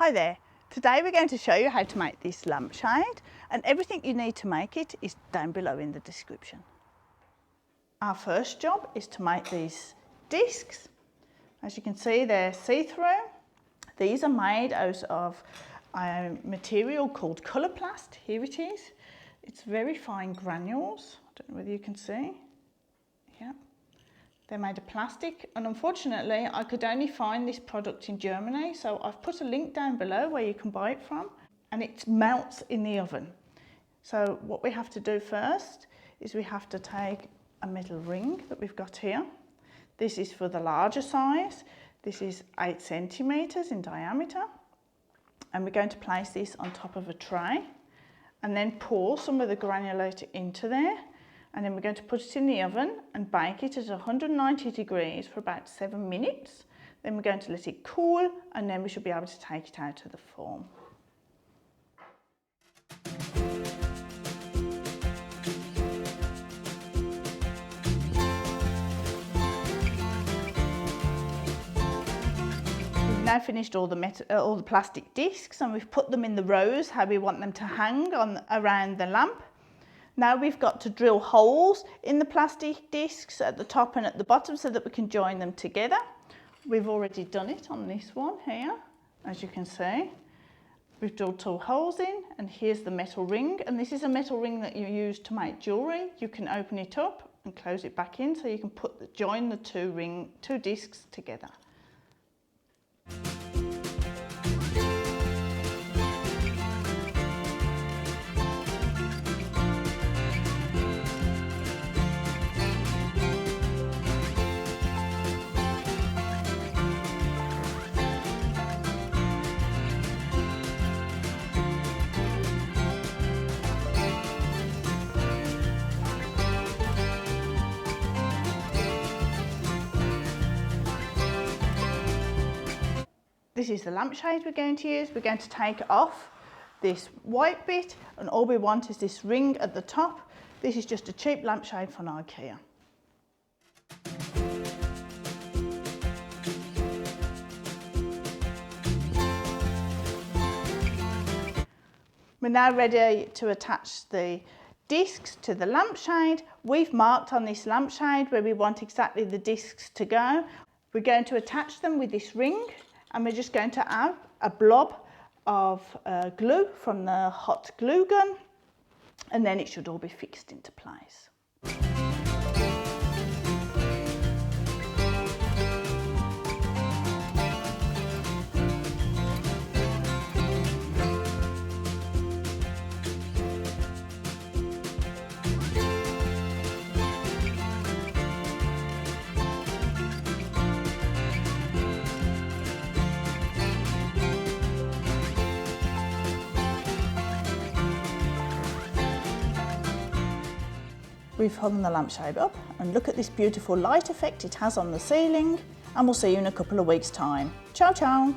Hi there, today we're going to show you how to make this lampshade, and everything you need to make it is down below in the description. Our first job is to make these discs. As you can see, they're see-through. These are made out of a material called colourplast. Here it is. It's very fine granules. I don't know whether you can see. Yeah. They're made of plastic, and unfortunately I could only find this product in Germany, so I've put a link down below where you can buy it from, and it melts in the oven. So what we have to do first is we have to take a metal ring that we've got here. This is for the larger size. This is 8 centimetres in diameter, and we're going to place this on top of a tray and then pour some of the granulator into there. And then we're going to put it in the oven and bake it at 190 degrees for about 7 minutes. Then we're going to let it cool, and then we should be able to take it out of the form. We've now finished all the plastic discs, and we've put them in the rows how we want them to hang around the lamp. Now we've got to drill holes in the plastic discs at the top and at the bottom so that we can join them together. We've already done it on this one here, as you can see. We've drilled 2 holes in, and here's the metal ring, and this is a metal ring that you use to make jewellery. You can open it up and close it back in so you can join the two discs together. This is the lampshade we're going to use. We're going to take off this white bit, and all we want is this ring at the top. This is just a cheap lampshade from IKEA. We're now ready to attach the discs to the lampshade. We've marked on this lampshade where we want exactly the discs to go. We're going to attach them with this ring, and we're just going to add a blob of glue from the hot glue gun, and then it should all be fixed into place. We've hung the lampshade up, and look at this beautiful light effect it has on the ceiling, and we'll see you in a couple of weeks' time. Ciao, ciao!